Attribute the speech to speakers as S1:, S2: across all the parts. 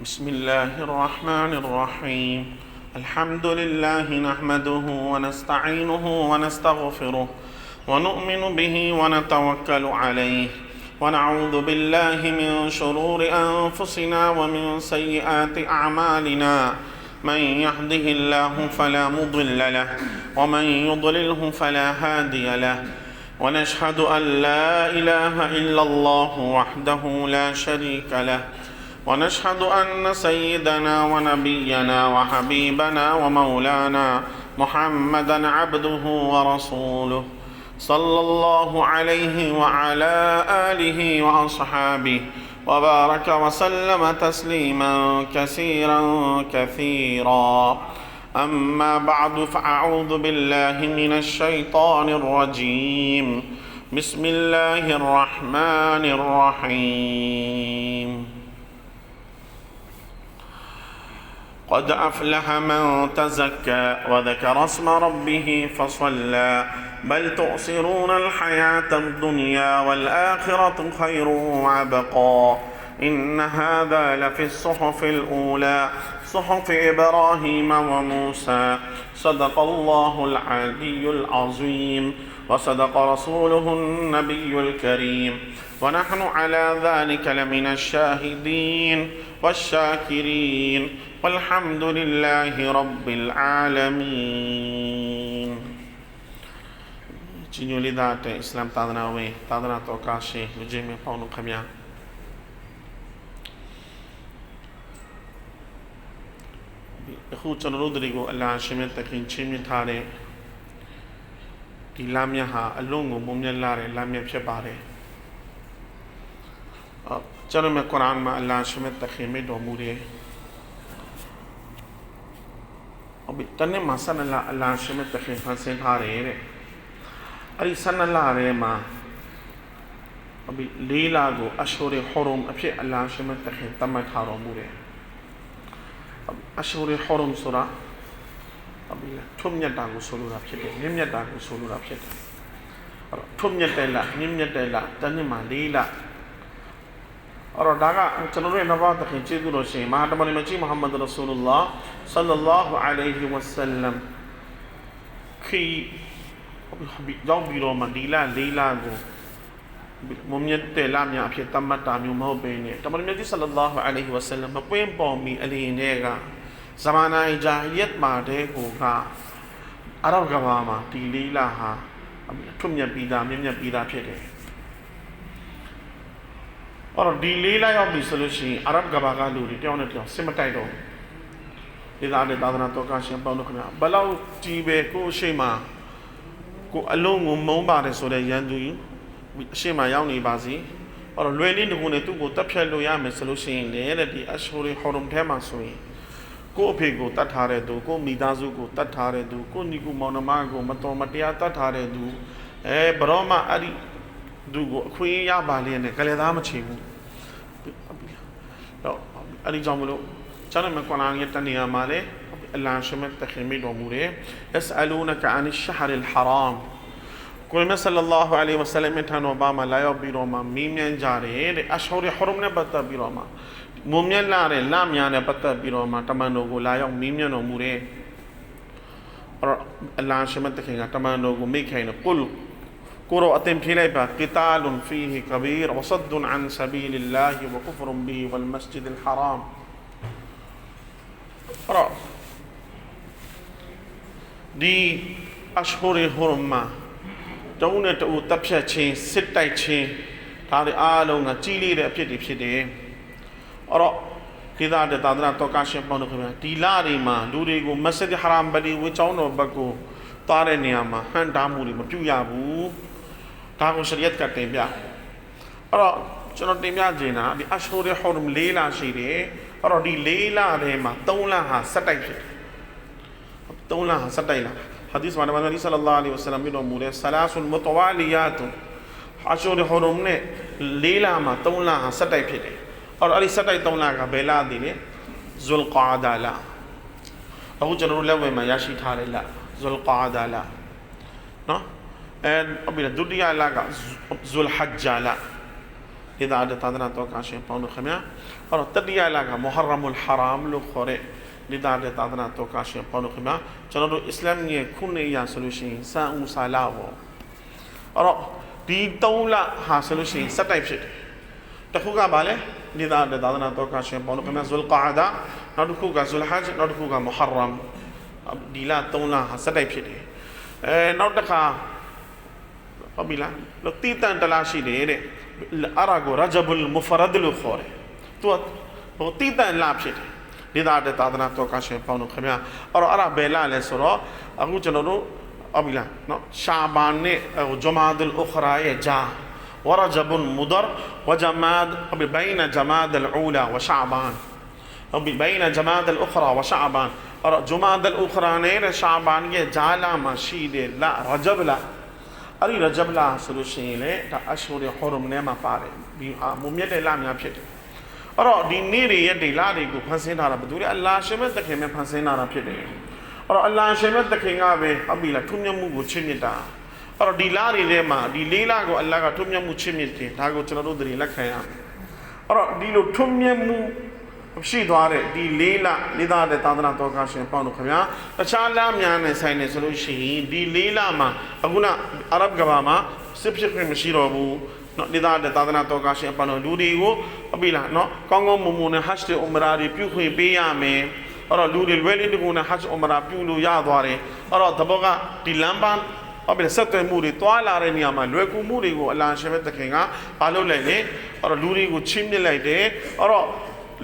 S1: بسم الله الرحمن الرحيم الحمد لله نحمده ونستعينه ونستغفره ونؤمن به ونتوكل عليه ونعوذ بالله من شرور أنفسنا ومن سيئات أعمالنا من يهده الله فلا مضل له ومن يضلله فلا هادي له ونشهد أن لا إله إلا الله وحده لا شريك له ونشهد أن سيدنا ونبينا وحبيبنا ومولانا محمدا عبده ورسوله صلى الله عليه وعلى آله وأصحابه وبارك وسلم تسليما كثيرا كثيرا أما بعد فأعوذ بالله من الشيطان الرجيم بسم الله الرحمن الرحيم قد أفلح من تزكى وذكر اسم ربه فصلى بل تؤثرون الحياة الدنيا والآخرة خير وأبقى إن هذا لفي الصحف الأولى صحف إبراهيم وموسى صدق الله العلي العظيم وصدق رسوله النبي الكريم ونحن على ذلك لمن الشاهدين والشاكرين والحمد لله رب العالمين ကြီးညိုလေးသားတဲ့အစ္စလာမ်သာသနာဝင်သာသနာတော်ကားရှင်လူကြီးမင်းပေါင်းတို့ခင်ဗျာအခုကျွန်တော်တို့တွေကိုအလ္လာဟ်ရှင်မြတ်တခင်ချင်းမြတ်ထားတဲ့ဒီလမ်းမြတ်ဟာအလုံးကိုမုံမြတ်လာတဲ့လမ်းမြတ်ဖြစ်ပါတယ်ကျွန်တော်မြတ်ကုရ်အာန်မှာအလ္လာဟ်ရှင်မြတ်တခင်မိတ်တော်မူတယ်တနေ့မှာဆန္ဒလာအလ္လာဟ်ရှင်မြတ်တခင်ဖန်ဆင်းထားတယ်တဲ့အဲ့ဒီဆန္ဒလာထဲမှာလေးလာကိုအရှူရီဟူရုမ်အဖြစ်အလ္လာဟ်ရှင်မြတ်တခင်တမတ်ထားတော်မူတယ်အရှူရီဟူရုမ်ဆိုတာထုံမြတ်တာကိုဆိုလိုတာဖြစ်တယ်မြင့်မြတ်တာကိုဆိုလိုတာဖြစ်တယ်အဲ့တော့ထုံမြတ်တယ်လားမြင့်မြတ်တယ်လားတနေ့မှာလေးလာအဲ့တော့ဒါကကျွန်တော်တို့ရဲ့နဘာတခင်ကျေးဇူးတော်ရှင်မဟာတမန်တော်ကြီးမုဟမ္မဒ်ရဆူလလာဆလ္လာလာဟူအလိုင်ဟီဝဆလမ်ခိကြောင့်ပြီးတော့မဒီလာလေးလာကိုမုံမြတ်တယ်လာမြအဖြစ်တမတ်တာမျိုးမဟုတ်ဘဲနဲ့တမန်တော်ကြီးဆလ္လာလာဟူအလိုင်ဟီဝဆလမ်မပွင့်ပေါ်မီအလင်းတွေကဇမာနာဂျာဟီယတ်မှာတဲ့ကိုကအရဗ်ကဘာမှာဒီလေးလာဟာထွတ်မြတ်ပြီးသားမြင့်မြတ်ပြီးသားဖြစ်တယ်အဲ့တော့ဒီလေးလာရောက်ပြီဆိုလို့ရှိရင်အရဗ်ကဘာကလူတွေတယောက်နဲ့တယောက်စစ်မတိုက်တော့ဒီသားနဲ့သာသနာတော်ကရှင်ပေါင်းတို့ခင်ဗျာဘလောက်ကြီးပဲကိုအရှိမကိုအလုံးကိုမုန်းပါတယ်ဆိုတဲ့ရန်သူအရှိမရောက်နေပါစီအဲ့တော့လွယ်လေးတကူနဲ့သူ့ကိုတက်ဖြတ်လို့ရမယ်ဆိုလို့ရှိရင်လည်းဒီအရှူရီဟူရုမ်ထဲမှာဆိုရင်ကိုအဖေကိုတတ်ထားတဲ့သူကိုမိသားစုကိုတတ်ထားတဲ့သူကိုညီကိုမောင်နှမကိုမတော်မတရားတတ်ထားတဲ့သူဘရောမအဲ့ဒီသူကိုအခွင့်ရပါလေနဲ့ကလေးသားမချေဘူးတော့အဲ့ဒီကြောင့်မလို့ကျွန်တော်မကုရ်အာန်ရဲ့တန်နေရာမှာလေအလ္လာဟ်ရှင်မြတ်တခင်မိတော်မူတယ်အစအလူနကအန်ရှဟရ်အလ်ဟရမ်ကိုရမဆလ္လာလာဟူအလိုင်ဝါဆလမ်ထံတော်ဘာမှလာရောက်ပြီးတော့မှမင်းမြန်ကြတယ်တဲ့အရှဟရ်ဟရမ်နဲ့ပတ်သက်ပြီးတော့မှမုံမြတ်လာတဲ့လများနဲ့ပတ်သက်ပြီးတော့မှတမန်တော်ကိုလာရောက်မင်းမြန်တော်မူတယ်အဲ့တော့အလ္လာဟ်ရှင်မြတ်တခင်ကတမန်တော်ကိုမိတ်ခိုင်းတယ်ကုလကိုရောအသင်ဖြေလိုက်ပါကီတာလွန်ဖီဟီကဘီရဝဆဒ်အန်ဆဘီလ ল্লাহ ဝကုဖရ်ဘီဝလ်မစဂျစ်အလ်ဟရမ်အဲ့တော့ဒီအရှဟူရီဟူရမ်မှာတုံးနဲ့တူတပ်ဖြတ်ခြင်းစစ်တိုက်ခြင်းဒါတွေအားလုံးကကြီးလေးတဲ့အဖြစ်တွေဖြစ်တယ်အဲ့တော့ကိသာတဲ့သာသနာတော်ကရှင်ပေါင်းတို့ခင်ဗျာဒီလတွေမှာလူတွေကိုမစဂျစ်ဟရမ်ဘလီဝေချောင်းတော်ဘက်ကိုသွားတဲ့နေရာမှာဟန်တားမှုတွေမပြုရဘူးဒါကိုရှရီယတ်ကတင်ပြအဲ့တော့ကျွန်တော်တင်ပြခြင်းတာဒီအရှဟူရီဟူရမ်လေးလာရှိတယ်အဲ့တော့ဒီလေးလာထဲမှာ3လဟာစက်တိုက်ဖြစ်တယ်3လဟာစက်တိုက်လာဟာဒီစ်မှာနဗီဆလ္လာလာလီဝဆလမ်မြတ်တော်မူတဲ့ဆလာဆွန်မတဝါလီယာတ်အရှဟူရီဟူရမ်နဲ့လေးလာမှာ3လဟာစက်တိုက်ဖြစ်တယ်အဲ့တော့အဲ့ဒီစက်တိုက်3လကဘယ်လာသည်လဲဇွလ်ကာဒါလာအခုကျွန်တော်တို့လက်ဝဲမှာရရှိထားတဲ့လဇွလ်ကာဒါလာနော် and ဒုတိယလကဇွလ်ဟဂျ်လာ ဒီသားတဲ့သာသနာတော်ကရှင်ပေါင်းတို့ခင်ဗျာအဲ့တော့တတိယလကမုဟရမုလ်ဟာရမ်လို့ခေါ်တဲ့ဒီသားတဲ့သာသနာတော်ကရှင်ပေါင်းတို့ခင်ဗျာကျွန်တော်တို့အစ္စလာမ်ရဲ့ခုနှစ်ရာဆိုလို့ရှိရင်စံဦးစာလပေါ့အဲ့တော့ဒီ3လဟာဆိုလို့ရှိရင်စက်တိုက်ဖြစ်တယ်တစ်ခုကဘာလဲဒီသားတဲ့သာသနာတော်ကရှင်ပေါင်းတို့ခင်ဗျာဇွလ်ကာဒါနောက်တစ်ခုကဇွလ်ဟဂျ်နောက်တစ်ခုကမုဟရမ်ဒီလ3လဟာစက်တိုက်ဖြစ်တယ်နောက်တစ်ခါဟုတ်ပြီလားလို့တီတန်တလားရှိတယ်တဲ့အရာကိုရာဂျဘ်မူဖရဒ်လို့ခေါ်တယ်သူကဟိုတီတန်လာဖြစ်တယ်ဒီသားတဲ့သာသနာတော်ကရှင်ပေါင်းတို့ခင်ဗျာအဲ့တော့အဲ့ဒါဘယ်လာလဲဆိုတော့အခုကျွန်တော်တို့ဟုတ်ပြီလားနော်ရှာဘာန်နဲ့ဂျမာဒ်အလ်အခရာရဲ့ဂျာဝရဂျဘ်မူဒရဝဂျမာဒ်ဟုတ်ပြီဘိုင်နဂျမာဒ်အလ်အူလာဝရှာဘာန်ဟုတ်ပြီဘိုင်နဂျမာဒ်အလ်အခရာဝရှာဘာန်အဲ့တော့ဂျမာဒ်အလ်အခရာနဲ့ရှာဘာန်ရဲ့ဂျာလာမှာရှိတယ်လာရာဂျဘ်လာအဲ့ဒီရဂျဘ်လာဆိုလို့ရှိရင်လေဒါအရှူရီဟူရမ်နဲ့မှာပါတယ်ဒီမုံမြတ်တဲ့လများဖြစ်တယ်အဲ့တော့ဒီနေ့တွေရဲ့ဒီလတွေကိုဖန်ဆင်းထားတာဘယ်သူလဲအလ္လာဟ်ရှင်မဲ့တခင်မဲ့ဖန်ဆင်းထားတာဖြစ်တယ်အဲ့တော့အလ္လာဟ်ရှင်မဲ့တခင်ကပဲဟုတ်ပြီလားထွန်းမြတ်မှုကိုချစ်မြတ်တာအဲ့တော့ဒီလတွေထဲမှာဒီ၄လကိုအလ္လာဟ်ကထွန်းမြတ်မှုချစ်မြတ်တယ်ဒါကိုကျွန်တော်တို့တွေလက်ခံရမယ်အဲ့တော့ဒီလိုထွန်းမြတ်မှုရှိသွားတဲ့ဒီ၄လလေးသားတဲ့သာသနာတော်ကရှင်ပေါင်းတို့ခင်ဗျာတခြားလများနဲ့ဆိုင်နေဆိုလို့ရှိရင်ဒီ၄လမှာအခုနအာရဗ်ကဘာမှာစစ်ဖြစ်ခွင့်မရှိတော့ဘူးနော်လေးသားတဲ့သာသနာတော်ကရှင်ပေါင်းတို့လူတွေကိုဟုတ်ပြီလားနော်ကောင်းကောင်းမွန်မွန်နဲ့ဟတ်တွေအူမရာတွေပြုခွင့်ပေးရမယ်အဲ့တော့လူတွေလွယ်လေးတကူနဲ့ဟတ်အူမရာပြုလို့ရသွားတယ်အဲ့တော့တဘောကဒီလမ်းပန်းဟုတ်ပြီဆက်သွယ်မှုတွေတွာလာတဲ့နေရာမှာလွယ်ကူမှုတွေကိုအလ္လာဟ်ရှင်ရဲ့တခင်ကဘာလုပ်လိုက်လဲအဲ့တော့လူတွေကိုချင်းမြစ်လိုက်တယ်အဲ့တော့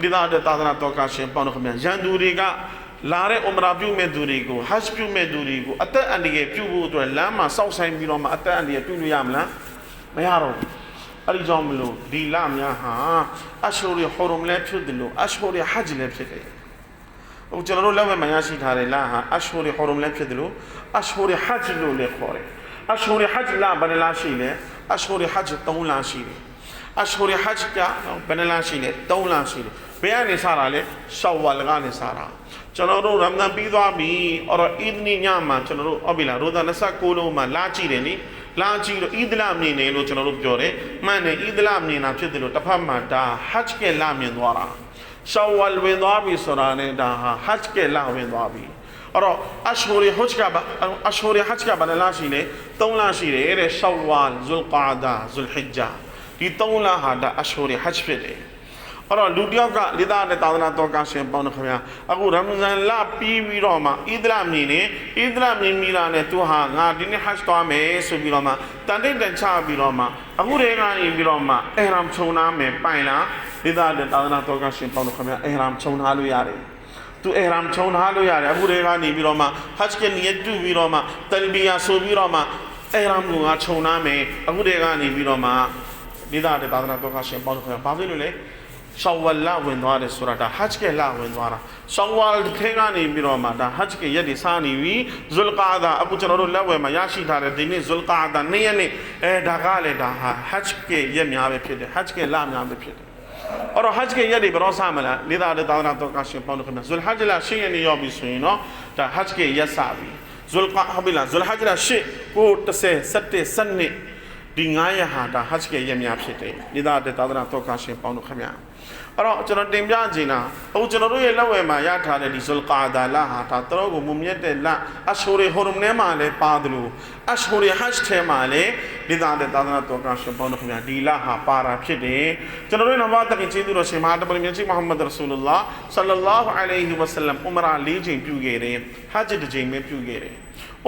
S1: ဒီသားတဲ့သာသနာတော်ကရှင်ပေါင်းတို့ခင်ဗျာရန်သူတွေကလာတဲ့အူမရာပြုမဲ့သူတွေကိုဟတ်ပြုမဲ့သူတွေကိုအသက်အန္တရာယ်ပြုဖို့အတွက်လမ်းမှာစောက်ဆိုင်ပြီးတော့မှအသက်အန္တရာယ်ပြုလို့ရမလားမရတော့ဘူးအဲ့ဒီကြောင့်မလို့ဒီလများဟာအရှူရီဟူရမ်လည်းဖြစ်တယ်လို့အရှူရီဟဂျ်လည်းဖြစ်တယ်ဟိုကျွန်တော်တို့လက်ဝဲမှာရရှိထားတဲ့လဟာအရှူရီဟူရမ်လည်းဖြစ်တယ်လို့အရှူရီဟဂျ်လို့လည်းခေါ်တယ်အရှူရီဟဂျ်လဘယ်နှလားရှိလဲအရှူရီဟဂျ်3လရှိတယ်အရှူရီဟဂျ်ကဘယ်နှလားရှိလဲ3လရှိတယ်ဘယ်ကနေစားတာလဲရှောဝါလကနေစားတာကျွန်တော်တို့ရမဒန်ပြီးသွားပြီအဲ့တော့အီဒ်နီညမှာကျွန်တော်တို့ဟုတ်ပြီလားရိုဇာ29လုံးမှာလာကြည့်တယ်နိလာကြည့်တော့အီဒ်လာမြင်တယ်လို့ကျွန်တော်တို့ပြောတယ်မှန်တယ်အီဒ်လာမြင်တာဖြစ်တယ်လို့တစ်ဖက်မှာဒါဟဂျ်ကလာမြင်သွားတာရှောဝါလဝင်သွားပြီဆိုတာနဲ့ဒါဟာဟဂျ်ကလာဝင်သွားပြီအဲ့တော့အရှူရီဟဂျ်ကအရှူရီဟဂျ်ကဘယ်နှလားရှိလဲ3လရှိတယ်တဲ့ရှောဝါလဇူလ်ကာဒါဇူလ်ဟဂျ်ဂျာဒီ3လဟာဒါအရှူရီဟဂျ်ဖြစ်တယ်အဲ့တော့လူတယောက်ကလေးသားတဲ့သာသနာတော်ကရှင်ပေါင်းတို့ခင်ဗျာအခုရမဇန်လပြီးပြီးတော့မှအီဒ်လာမြင်နေအီဒ်လာမြင်မိလာနဲ့သူဟာငါဒီနေ့ဟဂျ်သွားမယ်ဆိုပြီးတော့မှတန်တိတ်တန်ချပြီးတော့မှအခုတည်းကနေပြီးတော့မှအဟ်ရမ်ခြုံနာမယ်ပိုင်လားလေးသားတဲ့သာသနာတော်ကရှင်ပေါင်းတို့ခင်ဗျာအဟ်ရမ်ခြုံထားလို့ရတယ်သူအဟ်ရမ်ခြုံထားလို့ရတယ်အခုတည်းကနေပြီးတော့မှဟဂျ်ကနီယတ်တူပြီးတော့မှတလ်ဘီယာဆိုပြီးတော့မှအဟ်ရမ်ကိုငါခြုံနာမယ်အခုတည်းကနေပြီးတော့မှလေးသားတဲ့သာသနာတော်ကရှင်ပေါင်းတို့ခင်ဗျာဘာဖြစ်လို့လဲရှောဝါလဝင်သွားတယ်ဆိုတာဒါဟဂျ်ကလာဝင်သွားတာရှောဝါလထဲကနေပြီးတော့မှဒါဟဂျ်ကရက်ဒီစားနေပြီဇွလ်ကာဒါအခုကျွန်တော်တို့လက်ဝဲမှာရရှိထားတဲ့ဒီနေ့ဇွလ်ကာဒါနေ့ရက်နေ့ဒါကလည်းဒါဟာဟဂျ်ကရက်များပဲဖြစ်တယ်ဟဂျ်ကလာများပဲဖြစ်တယ်အဲ့တော့ဟဂျ်ကရက်ဒီဘယ်တော့စားမလားလေးသားတဲ့သာသနာတော်ကရှင်ပေါင်းတို့ခင်ဗျာဇွလ်ဟဂျ်လာရှင်းရနေရောက်ပြီဆိုရင်တော့ဒါဟဂျ်ကရက်စားပြီဇွလ်ကာဟုတ်ပြီလားဇွလ်ဟဂျ်လာရှင်းကို30 17 12ဒီ9ရက်ဟာဒါဟဂျ်ကရက်များဖြစ်တယ်လေးသားတဲ့သာသနာတော်ကရှင်ပေါင်းတို့ခင်ဗျာအဲ့တော့ကျွန်တော်တင်ပြချင်တာအခုကျွန်တော်တို့ရဲ့လက်ဝဲမှာရထားတဲ့ဒီဇွလ်ကာဒါလဟာဒါတော်ကိုမုံမြတ်တဲ့လအရှူရီဟူရမ်နဲ့မှာလည်းပါတယ်လို့အရှူရီဟဂျ်ထဲမှာလည်းဒီသားတဲ့သာသနာတော်ကရှင်ပေါင်းတို့ခင်ဗျာဒီလဟာပါတာဖြစ်တယ်ကျွန်တော်တို့နဘာတကင်ကျေးဇူးတော်ရှင်မဟာတပလမြတ်ကြီးမုဟမ္မဒ်ရဆူလလာဆလ္လာလာဟူအလိုင်ဟီဝါဆလမ်ဥမရာ၄ချိန်ပြုခဲ့တယ်ဟဂျ်တစ်ချိန်ပဲပြုခဲ့တယ်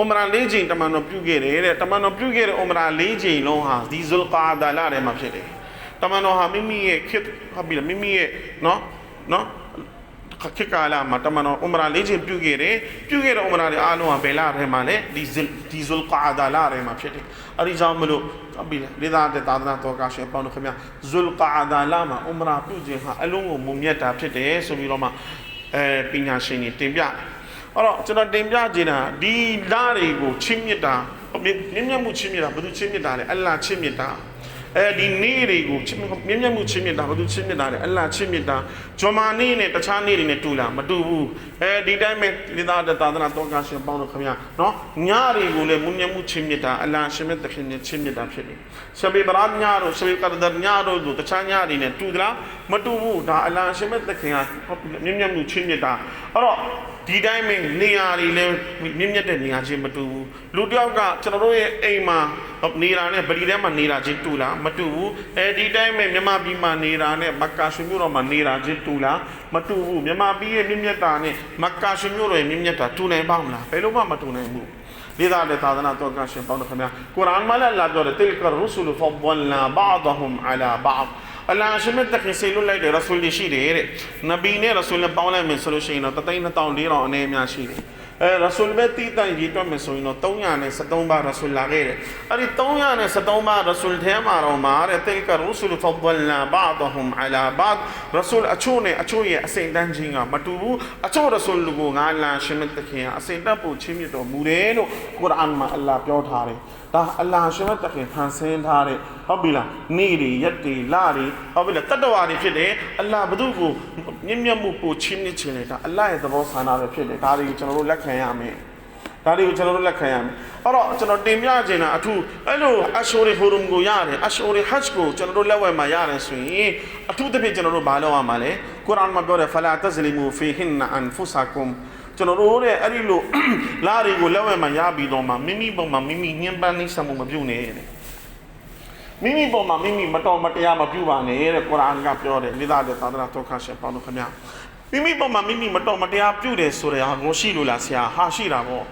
S1: ဥမရာ၄ချိန်တမန်တော်ပြုခဲ့တယ်တဲ့တမန်တော်ပြုခဲ့တဲ့ဥမရာ၄ချိန်လုံးဟာဒီဇွလ်ကာဒါလထဲမှာဖြစ်တယ်တမန်တော်ဟာမိမိရဲ့ခေတ်ဟုတ်ပြီလားမိမိရဲ့နော်ခေတ်ကာလမှာတမန်တော်ဥမရာ၄ချိန်ပြုခဲ့တယ်ပြုခဲ့တဲ့ဥမရာတွေအားလုံးဟာဘယ်လထဲမှာလဲဒီဇွလ်ကာဒါလထဲမှာဖြစ်တယ်အဲဒီကြောင့်မလို့ဟုတ်ပြီလားလေးသားတဲ့သာသနာတော်ကရှင်ပေါင်းတို့ခင်ဗျာဇွလ်ကာဒါလမှာဥမရာပြုခြင်းဟာအလုံးကိုမုံမြတ်တာဖြစ်တယ်ဆိုပြီးတော့မှပညာရှင်တွေတင်ပြအဲ့တော့ကျွန်တော်တင်ပြချင်တာဒီလတွေကိုချင်းမြတ်တာမြင့်မြတ်မှုချင်းမြတ်တာဘယ်သူချင်းမြတ်တာလဲအလ္လာဟ်ချင်းမြတ်တာ ဒီနေ့တွေကိုမြင့်မြတ်မှုချင်းမြတ်တာဘာလို့ချင်းမြတ်တာလဲအလ္လာဟ်ချင်းမြတ်တာဂျွန်မာနေ့နဲ့တခြားနေ့တွေနဲ့တူလားမတူဘူးဒီတိုင်းပဲလိသားသာသနာတော်ကရှင်ပေါင်းလို့ခင်ဗျာနော်ညတွေကိုလည်းမြင့်မြတ်မှုချင်းမြတ်တာအလ္လာဟ်ရှင်မြတ်တဲ့ခင်ချင်းမြတ်တာဖြစ်တယ်ရှဘီဘရာညတို့ရှဘီကဒ်ညတို့တို့တခြားညတွေနဲ့တူသလားမတူဘူးဒါအလ္လာဟ်ရှင်မြတ်တဲ့ခင်ကမြင့်မြတ်မှုချင်းမြတ်တာအဲ့တော့ဒီတိုင်းပဲနေရာတွေလည်းမြင့်မြတ်တဲ့နေရာချင်းမတူဘူးလူတယောက်ကကျွန်တော်တို့ရဲ့အိမ်မှာနေတာနဲ့ဗလီထဲမှာနေတာချင်းတူလားမတူဘူးဒီတိုင်းပဲမြန်မာပြည်မှာနေတာနဲ့မက္ကာရှင်မြို့တော်မှာနေတာချင်းတူလားမတူဘူးမြန်မာပြည်ရဲ့မြင့်မြတ်တာနဲ့မက္ကာရှင်မြို့တော်ရဲ့မြင့်မြတ်တာတူနိုင်ပါမလားဘယ်လိုမှမတူနိုင်ဘူးဒီသားတဲ့သာသနာတော်ကရှင်ပေါင်းတော်ခင်ဗျာကုရ်အာန်မှာလည်းလာပြောတယ်တိလ်ကရုဆူလ်ဖဒ်လနာဘာဒဟွမ်အလာဘာဒ်အလ္လာဟ်ရှင်မြတ်တဲ့ဆေလွတ်လိုက်တဲ့ရဆူလ်ရှိတယ်တဲ့နဗီနဲ့ရဆူလ်နဲ့ပေါင်းလိုက်မယ်ဆိုလို့ရှိရင်တော့3,400အနေအများရှိတယ်ရဆူလ်ပဲတီးတန်ရေးတွက်မယ်ဆိုရင်တော့313ပါးရဆူလ်လာခဲ့တယ်အဲ့ဒီ313ပါးရဆူလ်ထဲမှာတော့မှာတဲ့တိလ်ကရုဆူလ်ဖဒ်လနာဘာဒဟွမ်အလာဘာဒ်ရဆူလ်အချို့နဲ့အချို့ရဲ့အစိမ့်တန်းခြင်းကမတူဘူးအချို့ရဆူလ်ကိုငါအလ္လာဟ်ရှင်မြတ်တဲ့ခင်ကအစိမ့်တက်ဖို့ချင်းမြတ်တော်မူတယ်လို့ကုရ်အာန်မှာအလ္လာဟ်ပြောထားတယ်ဒါအလ္လာဟ်ရှင်မြတ်တဲ့ခင်ဖန်ဆင်းထားတဲ့ဟုတ်ပြီလားနေ့တွေရက်တွေလတွေဟုတ်ပြီလားတတ္တဝါတွေဖြစ်တယ်အလ္လာဟ်ဘုသူ့ကိုမြင့်မြတ်မှုပို့ချင်းမြင့်ခြင်းလေဒါအလ္လာဟ်ရဲ့သဘောဆန္ဒပဲဖြစ်တယ်ဒါတွေကိုကျွန်တော်တို့လက်ခံရမယ်ဒါတွေကိုကျွန်တော်တို့လက်ခံရမယ်အဲ့တော့ကျွန်တော်တင်ပြခြင်းတာအထူးအဲ့လိုအရှိုရီဟူရုမ်ကိုရတယ်အရှိုရီဟတ်ကိုကျွန်တော်တို့လက်ဝဲမှာရတယ်ဆိုရင်အထူးသဖြင့်ကျွန်တော်တို့ဘာလုပ်ရမှာလဲကုရ်အာန်မှာပြောတယ်ဖလာတဇလီမူဖီဟင်နအန်ဖူဆာကုမ်ကျွန်တော်တို့တဲ့အဲ့ဒီလိုလာတွေကိုလက်ဝဲမှာရပြီးတော့မှမိမိပုံမှာမိမိညှဉ်းပန်းနှိမ့်ဆက်မှုမပြုနဲ့တဲ့မိမိပုံမှာမိမိမတော်မတရားမပြုပါနဲ့တဲ့ကုရ်အာန်ကပြောတယ်လိသားတဲ့သာသနာတော်ခါရှင်ပေါင်းလို့ခင်ဗျာမိမိပုံမှာမိမိမတော်မတရားပြုတယ်ဆိုတဲ့ဟာကိုရှိလို့လားဆရာဟာရှိတာပေါ့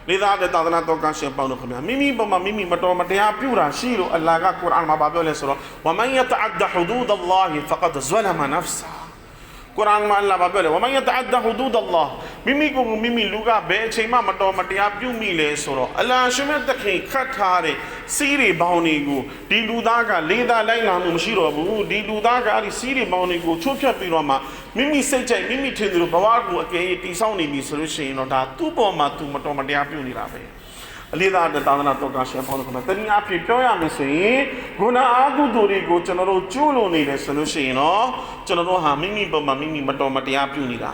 S1: လိသားတဲ့သာသနာတော်ကရှင်ပေါင်းလို့ခင်ဗျာမိမိပုံမှာမိမိမတော်မတရားပြုတာရှိလို့အလ္လာဟ်ကကုရ်အာန်မှာပြောလဲဆိုတော့ဝမန်ယတအဒ္ဒဟူဒူဒ်အလ္လာဟ်ဖကဒ်ဇလမနဖ်ဆာကုရ်အာန်မှာအလ္လာဟ်ပြောတယ်ဝမန်ယတအဒ္ဒဟူဒူဒ်အလ္လာဟ်မိမိကိုမိမိလူကဘယ်အချိန်မှမတော်မတရားပြုမိလဲဆိုတော့အလ္လာဟ်ရှင်မြတ်တခင်ခတ်ထားတဲ့စီးတွေပေါင်းတွေကိုဒီလူသားကလေးသားလိုက်လာမှုမရှိတော့ဘူးဒီလူသားကအဲ့ဒီစီးတွေပေါင်းတွေကိုချိုးဖျက်ပြီးတော့မှမိမိစိတ်ကြိုက်မိမိထင်သလိုဘဝကိုအကယ်၍တည်ဆောက်နေပြီဆိုလို့ရှိရင်တော့ဒါသူ့ပေါ်မှာသူမတော်မတရားပြုနေတာပဲအလေးသားတဲ့သာသနာတော်ကရှင်ပေါင်းလို့ခင်ဗျာတနည်းအားဖြင့်ပြောရမယ်ဆိုရင်ဂုဏအာကုသိုလ်တွေကိုကျွန်တော်တို့ကျူးလွန်နေတယ်ဆိုလို့ရှိရင်တော့ကျွန်တော်တို့ဟာမိမိပေါ်မှာမိမိမတော်မတရားပြုနေတာ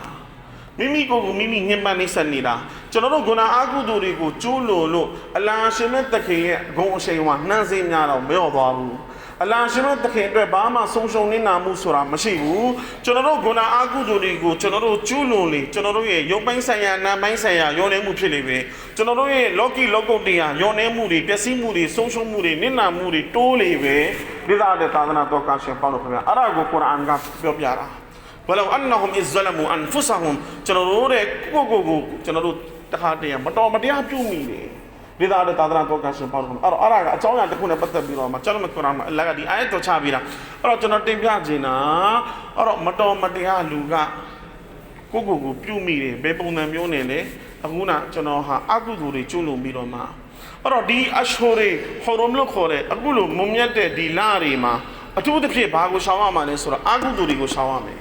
S1: မိမိကိုယ်ကိုမိမိညှဉ်းပန်းနှိပ်စက်နေတာကျွန်တော်တို့ဂုဏအာကုသိုလ်တွေကိုကျူးလွန်လို့အလ္လာဟ်ရှင်မြတ်တခင်ရဲ့ဂုဏ်အရှိန်ဝါနှံ့စည်းများတော့မလျော့သွားဘူးအလ္လာဟ်ရှင်မြတ်တခင်အတွက်ဘာမှဆုံးရှုံးနေတာမှုဆိုတာမရှိဘူးကျွန်တော်တို့ဂုဏအာကုသိုလ်တွေကိုကျွန်တော်တို့ကျူးလွန်လေကျွန်တော်တို့ရဲ့ရုပ်ပိုင်းဆိုင်ရာနာမ်ပိုင်းဆိုင်ရာယုံနေမှုဖြစ်နေပြီကျွန်တော်တို့ရဲ့လောကီလောကုတ္တရာယုံနေမှုတွေပျက်စီးမှုတွေဆုံးရှုံးမှုတွေနစ်နာမှုတွေတိုးလေပဲဒီသားတဲ့သာသနာတော်ကရှင်ပေါလို့ခင်ဗျာအဲ့ဒါကိုကုရ်အာန်ကပြောပြတာဝလာအန်နဟွမ်အဇလမူအန်ဖုဆဟွမ်ကျွန်တော်တို့တဲ့ကိုကျွန်တော်တို့တခါတည်းမတော်မတရားပြုမိတယ်ဒီသားတဲ့သာသနာတော်ကရှင်ပေါလို့အဲ့တော့အဲ့ဒါကအကြောင်းအရာတစ်ခုနဲ့ပတ်သက်ပြီးတော့မှကျွန်တော်ကုရ်အာန်မှာအလ္လာဟ်ကဒီအာယတ်တော်ချပြီးတာအဲ့တော့ကျွန်တော်တင်ပြခြင်းတာအဲ့တော့မတော်မတရားလူကကိုပြုမိတယ်ဘယ်ပုံစံမျိုးနဲ့လဲအခုနကျွန်တော်ဟာအကုသိုလ်တွေကျူးလွန်ပြီးတော့မှအဲ့တော့ဒီအရှိုရီဟော်ရမ်လို့ခေါ်တဲ့အခုလိုမုံမြတ်တဲ့ဒီလတွေမှာအထူးသဖြင့်ဘာကိုရှောင်ရမှာလဲဆိုတော့အကုသိုလ်တွေကိုရှောင်ရမယ်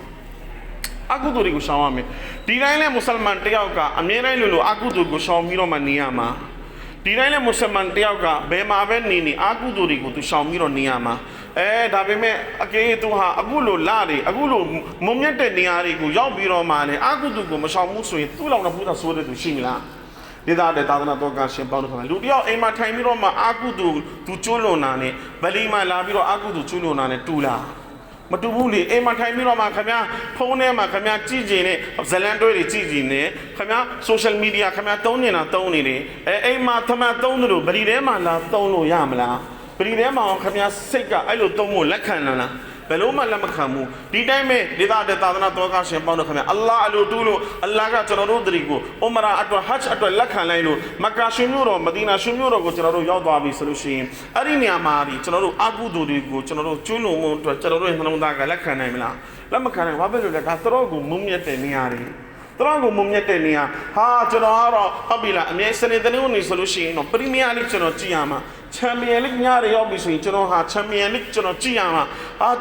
S1: အကုသိုလ်တွေကိုရှောင်ရမယ်ဒီတိုင်းလဲမွတ်စလမန်တယောက်ကအမြဲတမ်းလို့အကုသိုလ်ကိုရှောင်ပြီးတော့မှနေရမှာဒီတိုင်းလဲမွတ်စလမန်တယောက်ကဘယ်မှာပဲနေအကုသိုလ်တွေကိုသူရှောင်ပြီးတော့နေရမှာဒါပေမဲ့အကေသူဟာအခုလိုလာတွေအခုလိုမုံမြတ်တဲ့နေရာတွေကိုရောက်ပြီးတော့မှလည်းအကုသိုလ်ကိုမရှောင်ဘူးဆိုရင်သူ့လောက်တော့ဘုရားဆိုတဲ့သူရှိမလားဒီသားတဲ့သာသနာတော်ကရှင်ပေါင်းလို့ခင်ဗျာလူတယောက်အိမ်မှာထိုင်ပြီးတော့မှအကုသိုလ်သူကျိုးလွန်တာနဲ့ဗလီမှာလာပြီးတော့အကုသိုလ်ကျိုးလွန်တာနဲ့တူလားမတူဘူးလေအိမ်မှာထိုင်ပြီးတော့မှခင်ဗျာဖုန်းထဲမှာခင်ဗျာကြည့်ကြည့်နဲ့ဇလန်တွဲတွေကြည့်ကြည့်နဲ့ခင်ဗျာ social media ခင်ဗျာသုံးနေတာသုံးနေတယ်အိမ်မှာထမသုံးတယ်လို့ဗလီထဲမှာလာသုံးလို့ရမလားဗလီထဲမှာခင်ဗျာစိတ်ကအဲ့လိုသုံးဖို့လက်ခံလားဘယ်လို့မှလက်မခံဘူးဒီတိုင်းပဲဒေသတဲ့သာသနာတော်ကရှင်ပေါင်းတော့ခင်ဗျာအလ္လာဟ်အလိုတူလို့အလ္လာဟ်ကကျွန်တော်တို့တွေကိုဥမရာအတွက်ဟတ်အတွက်လက်ခံလိုက်လို့မက္ကာရှင်မြို့တော်မဒီနာရှင်မြို့တော်ကိုကျွန်တော်တို့ရောက်သွားပြီဆိုလို့ရှိရင်အဲ့ဒီနေရာမှာဒီကျွန်တော်တို့အကုသိုလ်တွေကိုကျွန်တော်တို့ကျွလွန်မှုအတွက်ကျွန်တော်တို့ရဲ့နှလုံးသားကလက်ခံနိုင်မလားလက်မခံနိုင်ဘာဖြစ်လို့လဲဒါတော်ကိုမုံမြတ်တဲ့နေရာတွေတော်ကိုမုံမြတ်တဲ့နေရာဟာကျွန်တော်ကတော့ဟုတ်ပြီလားအမြဲစနေတနေ့ဝင်ဆိုလို့ရှိရင်တော့ပရီးမီးယားလိကျွန်တော်ကြည့်ရမှာချန်ပီယံလိညတွေရောက်ပြီဆိုရင်ကျွန်တော်ဟာချန်ပီယံလိကျွန်တော်ကြည့်ရမှာ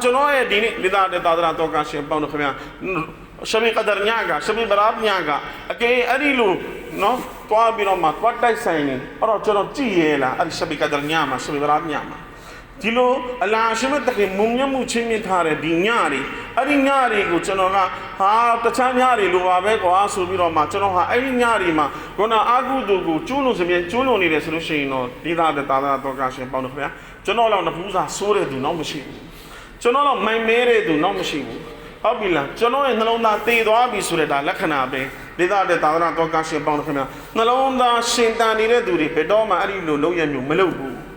S1: ကျွန်တော်ရဲ့ဒီနေ့လိသားတဲ့သာသနာတော်ကရှင်ပေါင်းလို့ခင်ဗျာရှဘီကဒရ်ညကရှဘီဘရာညကအကေအဲ့ဒီလိုနော်တွားပြီးတော့မှတွားတိုက်ဆိုင်နေအဲ့တော့ကျွန်တော်ကြည့်ရဲလားအဲ့ဒီရှဘီကဒရ်ညမှာရှဘီဘရာညမှာ ဒီလိုအလာရှိမဲ့တခင်မုံမြတ်မှုချင်းမြင့်ထားတဲ့ဒီညတွေအဲ့ဒီညတွေကိုကျွန်တော်ကဟာတခြားညတွေလိုပါပဲကွာဆိုပြီးတော့မှကျွန်တော်ဟာအဲ့ဒီညတွေမှာခုနအာကုသိုလ်ကိုကျိုးလို့စမြဲကျိုးလို့နေတယ်ဆိုလို့ရှိရင်တော့ဒီသားတဲ့သာသနာတော်ကရှင်ပေါင်းတို့ခင်ဗျာကျွန်တော်တော့နဖူးစာစိုးတဲ့သူတော့မရှိဘူးကျွန်တော်တော့မိုင်မဲတဲ့သူတော့မရှိဘူးဟုတ်ပြီလားကျွန်တော်ရဲ့နှလုံးသားတည်သွားပြီဆိုတဲ့ဒါလက္ခဏာပဲဒီသားတဲ့သာသနာတော်ကရှင်ပေါင်းတို့ခင်ဗျာနှလုံးသားရှင်တန်နေတဲ့သူတွေဘယ်တော့မှအဲ့ဒီလိုလုပ်ရမျိုးမလုပ်ဘူ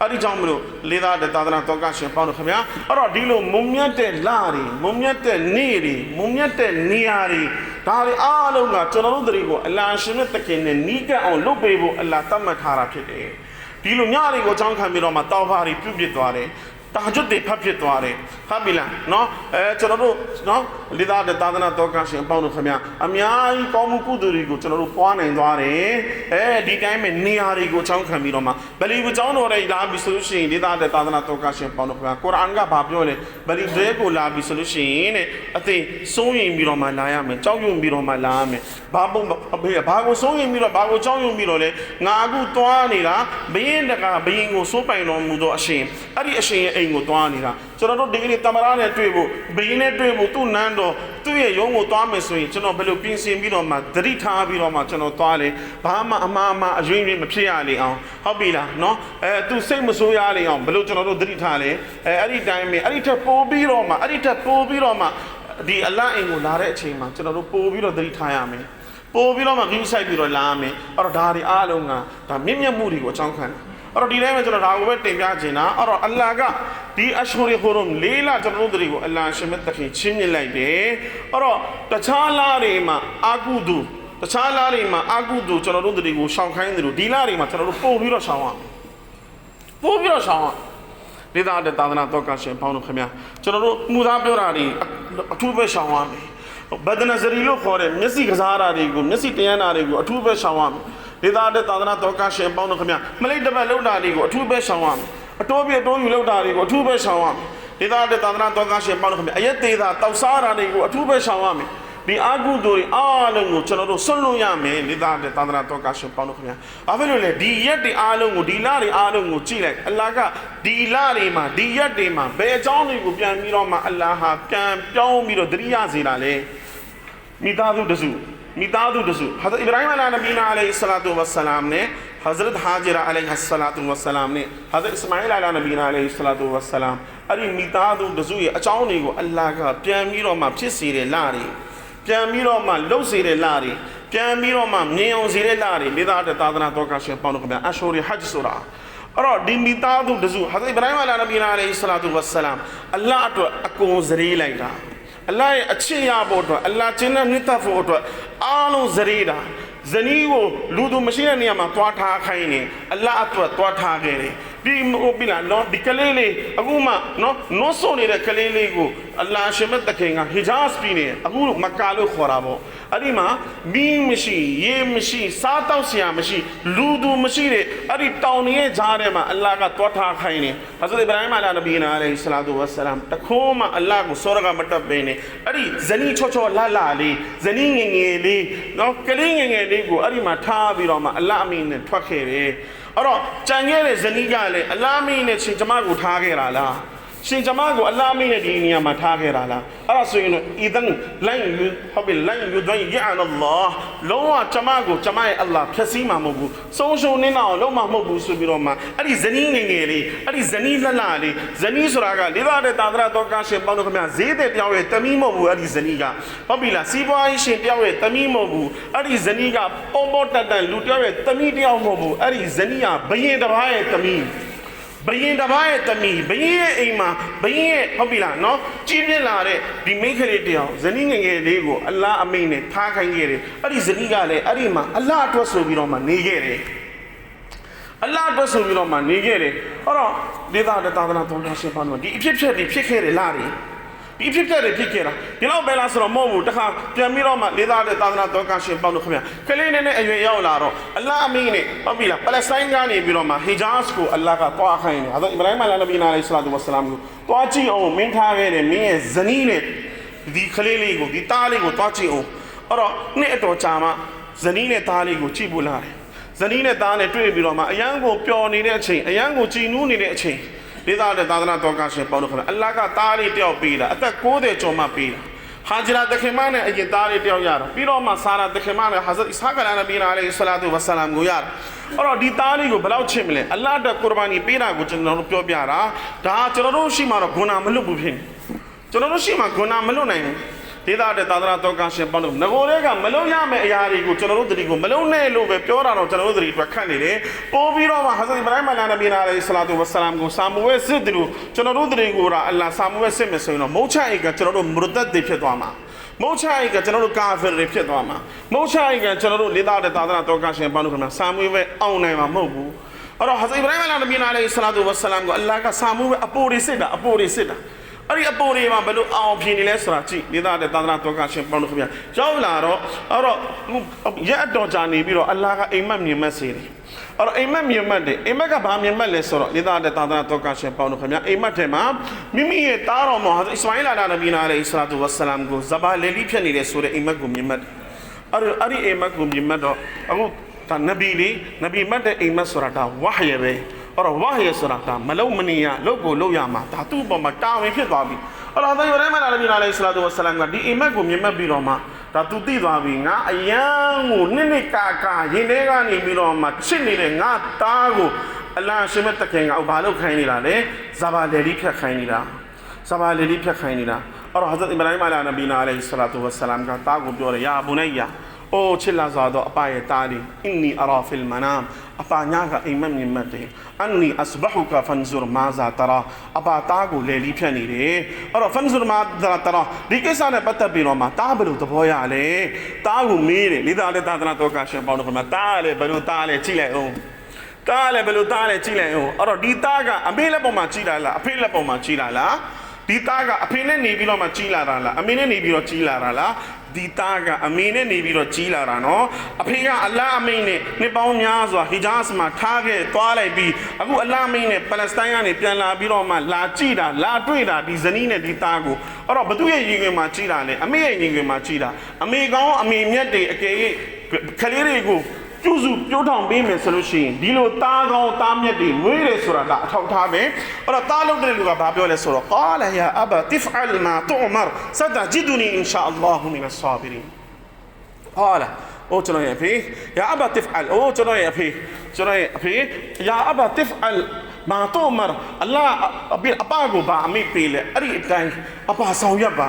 S1: းအဲ့ဒီကြောင့်မလို့လေးသားတဲ့သာသနာတော်ကရှင်ပေါင်းတို့ခင်ဗျာအဲ့တော့ဒီလိုမုံမြတ်တဲ့လတွေမုံမြတ်တဲ့နေ့တွေမုံမြတ်တဲ့နေရာတွေဒါတွေအားလုံးကကျွန်တော်တို့တွေကိုအလာရှင်နဲ့တခင်နဲ့နီးကပ်အောင်လုပ်ပေးဖို့အလာတတ်မှတ်ထားတာဖြစ်တယ်ဒီလိုညတွေကိုအကြောင်းခံပြီးတော့မှတောက်ဖာတွေပြုတ်ပြစ်သွားတယ်တာကျွတ်တွေဖတ်ဖြစ်သွားတယ်ဟုတ်ပြီလားနော်ကျွန်တော်တို့နော်လိသားတဲ့သာသနာတော်ကရှင်အပေါင်းတို့ခင်ဗျာအများကြီးကောင်းမှုကုသိုလ်တွေကိုကျွန်တော်တို့ပွားနိုင်သွားတယ်ဒီတိုင်းပဲနေရာတွေကိုအကြောင်းခံပြီးတော့မှဗလီဝကျောင်းတော်တွေလာပြီဆိုလို့ရှိရင်လိသားတဲ့သာသနာတော်ကရှင်အပေါင်းတို့ခင်ဗျာကုရ်အာန်ကဘာပြောလဲဗလီတွေကိုလာပြီဆိုလို့ရှိရင်တဲ့အသိစိုးရင်ပြီးတော့မှလာရမယ်ကြောက်ရွံ့ပြီးတော့မှလာရမယ်ဘာပုံဘာကိုစိုးရင်ပြီးတော့ဘာကိုကြောက်ရွံ့ပြီးတော့လဲငါအခုသွားနေတာဘယင်းတကဘယင်းကိုစိုးပိုင်တော်မူသောအရှင်အဲ့ဒီအရှင်ရဲ့ကိုသွားနေတာကျွန်တော်တို့ဒီကနေ့တမရနဲ့တွေ့ဖို့ဘင်းနဲ့တွေ့ဖို့သူ့နန်းတော်သူ့ရဲ့ရုံးကိုသွားမယ်ဆိုရင်ကျွန်တော်ဘယ်လိုပြင်ဆင်ပြီးတော့မှသတိထားပြီးတော့မှကျွန်တော်သွားလေဘာမှအမှားအယွင်းမဖြစ်ရလေအောင်ဟုတ်ပြီလားနော်သူစိတ်မဆိုးရလေအောင်ဘယ်လိုကျွန်တော်တို့သတိထားလဲအဲ့ဒီတိုင်းပဲအဲ့ဒီထက်ပိုပြီးတော့မှဒီအလတ်အိမ်ကိုလာတဲ့အချိန်မှာကျွန်တော်တို့ပိုပြီးတော့သတိထားရမယ်ပိုပြီးတော့မှဂိမ်းဆိုင်ပြီးတော့လာမယ်အဲ့တော့ဒါတွေအားလုံးကဒါမြင့်မြတ်မှုတွေကိုအကြောင်းခံအဲ့တော့ဒီတိုင်းမှာကျွန်တော်ဒါကိုပဲတင်ပြချင်တာအဲ့တော့အလ္လာဟ်ကဒီအရှဟူရီဟူရုမ်လေးလကျွန်တော်တို့တွေကိုအလ္လာဟ်ရှင်မြတ်တခင်ချင်းမြင့်လိုက်တယ်အဲ့တော့တခြားလားတွေမှာအာကုသူတခြားလားတွေမှာအာကုသူကျွန်တော်တို့တွေကိုရှောင်ခိုင်းတယ်လို့ဒီလားတွေမှာကျွန်တော်တို့ပို့ပြီးတော့ရှောင်ရဒေသတဲ့သာသနာတော်ကရှင်ပေါင်းတို့ခင်ဗျာကျွန်တော်တို့မူသားပြောတာတွေအထူးပဲရှောင်ရမယ်ဘဒနဇရီလို့ခေါ်တဲ့မျက်စိကစားတာတွေကိုမျက်စိတရားနာတွေကိုအထူးပဲရှောင်ရမယ်ဒေသတဲ့သာသနာတော်ကရှင်ပေါင်းတို့ခင်ဗျာမလိတ်တပတ်လောက်တာတွေကိုအထူးပဲရှောင်ရမယ်အတိုးပြတိုးယူလောက်တာတွေကိုအထူးပဲရှောင်ရမယ်ဒေသတဲ့သာသနာတော်ကရှင်ပေါင်းတို့ခင်ဗျာအရက်သေးတာတောက်စားတာတွေကိုအထူးပဲရှောင်ရမယ်ဒီအာကုသိုလ်တွေအားလုံးကိုကျွန်တော်တို့ဆွလို့ရမယ်ဒေသတဲ့သာသနာတော်ကရှင်ပေါင်းတို့ခင်ဗျာဘာဖြစ်လို့လဲဒီရက်တွေအားလုံးကိုဒီလတွေအားလုံးကိုကြည့်လိုက်အလ္လာဟ်ကဒီလတွေမှာဒီရက်တွေမှာဘယ်အကြောင်းတွေကိုပြန်ပြီးတော့မှအလ္လာဟ်ဟာပြန်ပြောင်းပြီးတော့သတိရစေတာလေမိသားစုတစုဟဇရတ်အီဘရာဟီမ်အလနဘီနာအလိုင်ဟိဆလာတူဝဆလာမ်နဲ့ဟဇရတ်ဟာဂျရာအလိုင်ဟိဆလာတူဝဆလာမ်နဲ့ဟဇရတ်အစ္စမာအီလ်အလနဘီနာအလိုင်ဟိဆလာတူဝဆလာမ်အဲ့ဒီမိသားစုတစုရဲ့အကြောင်းတွေကိုအလ္လာဟ်ကပြန်ပြီးတော့မှဖြစ်စေတဲ့လတွေပြန်ပြီးတော့မှလှုပ်စေတဲ့လတွေပြန်ပြီးတော့မှမြင်အောင်စေတဲ့လတွေမိသားစုသာသနာတော်ကရှင်ပေါင်းတို့ခင်ဗျာအရှူရီဟဂျ်ဆိုတာအဲ့တော့ဒီမိသားစုတစုဟဇရတ်အီဘရာဟီမ်အလနဘီနာအလိုင်ဟိဆလာတူဝဆလာမ်အလ္လာဟ်အတွက်အကုန်စရေးလိုက်တာအလ္လာဟ်ရဲ့အချစ်ရဖို့အတွက်အလ္လာဟ်ကျင့်တဲ့မြတ်ဖို့အတွက်အားလုံးစရေးတာဇနီးကိုလူသူမရှိတဲ့နေရာမှာတွားထားခိုင်းနေအလ္လာဟ်အတွက်တွားထားခဲ့တယ်ဒီဟုတ်ပြီလားနော်ဒီကလေးလေးအခုမှနော်နိုးဆိုနေတဲ့ကလေးလေးကိုအလ္လာဟ်ရှင်မတ်တခင်ကဟီဂျာစ်ပြီးနေအခုမက္ကာလို့ခေါ်တာပေါ့အဲ့ဒီမှာမီးမရှိရေမရှိစားတောက်စရာမရှိလူသူမရှိတဲ့အဲ့ဒီတောင်ရဲ့ဂျားထဲမှာအလ္လာဟ်ကတွားထားခိုင်းနေဟဇရတ်အီဘရာဟီမ်အလာနဘီနာအလိုင်ဟိဆလာတူဝဆလာမ်တခိုးမှအလ္လာဟ်ကိုစောရကမတက်ပင်းနေအဲ့ဒီဇနီးချောချောလှလှလေးဇနီးငယ်ငယ်လေးနော်ကလေးငယ်ငယ်လေးကိုအဲ့ဒီမှာထားပြီးတော့မှအလ္လာဟ်အမင်းနဲ့ထွက်ခဲ့တယ်အဲ့တော့ကြံခဲ့တဲ့ဇနီးကလည်းအလ္လာဟ်အမင်းနဲ့ရှင်ကျမကိုထားခဲ့တာလားရှင်ကျမကိုအလ္လာဟ်အမင်းနဲ့ဒီနေရာမှာထားခဲ့တာလားအဲ့ဒါဆိုရင်အီဒန်လိုင်းယူဟုတ်ပြီလိုင်းယူဒိုင်းယာအလ္လာဟ်လုံးဝကျမရဲ့အလ္လာဟ်ဖြည့်ဆည်းမှာမဟုတ်ဘူးဆုံးရှုံးနေတော့လုံးဝမဟုတ်ဘူးဆိုပြီးတော့မှအဲ့ဒီဇနီးငယ်ငယ်လေးအဲ့ဒီဇနီးလှလှလေးဇနီးဆိုတာကလေးသားတဲ့တာသနာတော်ကရှင်ပေါင်းတို့ခင်ဗျာဈေးတဲ့တယောက်ရဲ့တမီးမဟုတ်ဘူးအဲ့ဒီဇနီးကဟုတ်ပြီလားစီးပွားရေးရှင်တယောက်ရဲ့တမီးမဟုတ်ဘူးအဲ့ဒီဇနီးကပုံပေါ်တန်လူတယောက်ရဲ့တမီးတယောက်မဟုတ်ဘူးအဲ့ဒီဇနီးကဘယင်တစ်ပါးရဲ့တမီးဘယင်တစ်ပါးရဲ့တမီးဘယင်ရဲ့အိမ်မှာဘယင်ရဲ့ဟုတ်ပြီလားနော်ကြီးပြင်းလာတဲ့ဒီမိန်းကလေးတယောက်ဇနီးငယ်ငယ်လေးကိုအလ္လာဟ်အမိန့်နဲ့ထားခိုင်းခဲ့တယ်အဲ့ဒီဇနီးကလည်းအဲ့ဒီမှာအလ္လာဟ်အတွက်ဆိုပြီးတော့မှနေခဲ့တယ်အလ္လာဟ်အတွက်ဆိုပြီးတော့မှနေခဲ့တယ်အဲ့တော့ဒေသတဲ့သာသနာတော်ကရှင်ပါတော့ဒီအဖြစ်ဖြစ်ခဲ့တယ်လားဒီအဖြစ်ဖြစ်ခဲ့တာဒီလောက်ပဲလားဆိုတော့မဟုတ်ဘူးတခါပြန်ပြီးတော့မှဒေသတဲ့သာသနာတော်ကရှင်ပေါင်းလို့ခင်ဗျာကလေးနဲ့အရွယ်ရောက်လာတော့အလ္လာဟ်အမင်းနဲ့ဟုတ်ပြီလားပါလက်စတိုင်းကနေပြီးတော့မှဟီဂျာစ်ကိုအလ္လာဟ်ကတွားခိုင်းတယ်ဟာဆိုအီဘရာဟီမ်အလာနဘီနာအလိုင်ဟိဆလာတူဝဆလာမ်ကိုတွားကြည့်အောင်မင်းထားခဲ့တယ်မင်းရဲ့ဇနီးနဲ့ဒီကလေးလေးကိုဒီသားလေးကိုတွားကြည့်အောင်အဲ့တော့နှစ်အတော်ကြာမှဇနီးနဲ့သားလေးကိုကြည့်ဖို့လာတယ်ဇနီးနဲ့သားနဲ့တွေ့ပြီးတော့မှအယံကိုပျော်နေတဲ့အချိန်အယံကိုကြည်နူးနေတဲ့အချိန် ဒေသတဲ့သာသနာတော်ကရှင်ပေါင်းတို့ခင်ဗျအလ္လာဟ်ကသားလေးတယောက်ပေးတာအသက်60ကျော်မှပေးတာဟာဂျရာတခင်မနဲ့အရင်သားလေးတယောက်ရတာပြီးတော့မှဆာရာတခင်မနဲ့ဟာဇတ်အစ်ဟာကနဘီနာအလိုင်ဆလာတူဝဆလမ်ကိုရတာအဲ့တော့ဒီသားလေးကိုဘယ်လောက်ချစ်မလဲအလ္လာဟ်တဲ့ကုရ်ဘာနီပေးတာကိုကျွန်တော်တို့ပြောပြတာဒါကျွန်တော်တို့ရှိမှတော့ဂုဏမလွတ်ဘူးဖြစ်နေကျွန်တော်တို့ရှိမှဂုဏမလွတ်နိုင်ဘူးဒေသတဲ့သာသနာတော်ကရှင်ပေါင်းတို့ငကိုတွေကမလုံးရမယ့်အရာတွေကိုကျွန်တော်တို့တတိကိုမလုံးနဲ့လို့ပဲပြောတာတော့ကျွန်တော်တို့တတိအတွက်ခတ်နေတယ်ပို့ပြီးတော့မှဟာဇတ်အီဘရာဟိမ်နဘီနာအလိုင်ဆလာတူဝဆလမ်ကိုဆာမူဝဲစစ်တယ်လို့ကျွန်တော်တို့တတိကိုအလ္လာဟ်ဆာမူဝဲစစ်မယ်ဆိုရင်တော့မုတ်ချအိတ်ကကျွန်တော်တို့မရဒတ်တွေဖြစ်သွားမှာမုတ်ချအိတ်ကကျွန်တော်တို့ကာဖီတွေဖြစ်သွားမှာမုတ်ချအိတ်ကကျွန်တော်တို့ဒေသတဲ့သာသနာတော်ကရှင်ပေါင်းတို့ခင်ဗျာဆာမူဝဲအောင်နိုင်မှာမဟုတ်ဘူးအဲ့တော့ဟာဇတ်အီဘရာဟိမ်နဘီနာအလိုင်ဆလာတူဝဆလမ်ကိုအလ္လာဟ်ကဆာမူဝဲအပိုတွေစစ်တာအဲ့ဒီအပေါ်တွေမှာဘယ်လိုအောင်ဖြစ်နေလဲဆိုတာကြည့်ဒေသတဲ့သာသနာတော်ကရှင်ပေါင်းတို့ခင်ဗျာရောက်လာတော့အဲ့တော့ရက်အတော်ကြာနေပြီးတော့အလ္လာဟ်ကအိမ်မက်မြင်မက်စေတယ်အဲ့တော့အိမ်မက်မြင်မက်တယ်အိမ်မက်ကဘာမြင်မက်လဲဆိုတော့ဒေသတဲ့သာသနာတော်ကရှင်ပေါင်းတို့ခင်ဗျာအိမ်မက်ထဲမှာမိမိရဲ့သားတော်မောဟာအစ္စမာအီလ်နဘီနာအလိုင်ဆလာတူဝဆလမ်ကိုဇဘာလေလီဖြစ်နေတဲ့ဆိုတဲ့အိမ်မက်ကိုမြင်မက်တယ်အဲ့ဒီအိမ်မက်ကိုမြင်မက်တော့အခုဒါနဘီမတ်တဲ့အိမ်မက်ဆိုတာဒါဝါဟ်ရပဲအဲ့တော့ဝါဟ်ရဆိုတာဒါမလုံမနေရလုတ်ကိုလုတ်ရမှာဒါသူ့အပေါ်မှာတာဝန်ဖြစ်သွားပြီအဲ့တော့ဒါယူရိုင်းမလာဘီနာအလိုင်ဆလာတူဝဆလမ်ကဒီအိမ်မက်ကိုမြင်မှတ်ပြီးတော့မှဒါသူသိသွားပြီငါအယံကိုနှစ်ကာရင်ထဲကနေပြီးတော့မှချစ်နေတဲ့ငါသားကိုအလ္လာဟ်ရှင်မတ်တခင်ကဘာလို့ခိုင်းနေတာလဲဇဘာလေလီဖြတ်ခိုင်းနေတာအဲ့တော့ဟာဇတ်အီဘရာဟိမ်နဘီနာအလိုင်ဆလာတူဝဆလမ်ကသားကိုပြောတယ်ယာဘူနိုင်ယာအိုချစ်လာစွာတော့အပါရဲ့သားလေးအင်နီအရာဖီလ်မနာမ်အပါညာကအိမ်မက်မြင်မက်တယ်အန်နီအစဘဟူကဖန်ဇူရမာဇာတရာအပါသားကိုလေလီဖြတ်နေတယ်အဲ့တော့ဖန်ဇူရမာဇာတရာဒီကိစ္စနဲ့ပတ်သက်ပြီးတော့မှသားဘယ်လိုသဘောရလဲသားကိုမေးတယ်လိသားတဲ့သာသနာတော်ကရှင်ပေါင်းတို့ခင်ဗျာသားလည်းဘယ်လိုသားလဲကြည့်လိုက်အောင်သားလည်းဘယ်လိုသားလဲကြည့်လိုက်အောင်အဲ့တော့ဒီသားကအမေလက်ပေါ်မှာကြည့်လာလားအဖေလက်ပေါ်မှာကြည့်လာလားဒီသားကအဖေနဲ့နေပြီးတော့မှကြီးလာတာလားအမေနဲ့နေပြီးတော့ကြီးလာတာလားဒီသားကအမေနဲ့နေပြီးတော့ကြီးလာတာနော်အဖေကအလ္လာဟ်အမိန့်နဲ့နှစ်ပေါင်းများစွာဟီဂျာဇ်မှာထားခဲ့သွားလိုက်ပြီးအခုအလ္လာဟ်အမိန့်နဲ့ပါလက်စတိုင်းကနေပြန်လာပြီးတော့မှလာကြည့်တာလာတွေ့တာဒီဇနီးနဲ့ဒီသားကိုအဲ့တော့ဘသူရဲ့ရင်ခွင်မှာကြီးလာလဲအမေရဲ့ရင်ခွင်မှာကြီးတာအမေကောင်းအမေမြတ်တွေအကယ်၍ခလေးတွေကိုကျူစုပြိုးထောင်ပေးမယ်ဆိုလို့ရှိရင်ဒီလိုသားကောင်းသားမြတ်တွေမွေးတယ်ဆိုတာကအထောက်ထားပဲအဲ့တော့သားလုံးတဲ့လူကဘာပြောလဲဆိုတော့ကာလာယာအဘာတိဖ်အလ်မာတူမရဆတဂျီဒူနီအင်ရှာအလ္လာဟူမင်အဆာဘီရင်ကာလာအိုကျွန်တော်ရဲ့အဖေယာအဘာတိဖ်အလ်အိုကျွန်တော်ရဲ့အဖေယာအဘာတိဖ်အလ်မာတူမရအလ္လာအပါကိုဘာအမိပေးလဲအဲ့ဒီအတိုင်းအပါဆောင်ရွက်ပ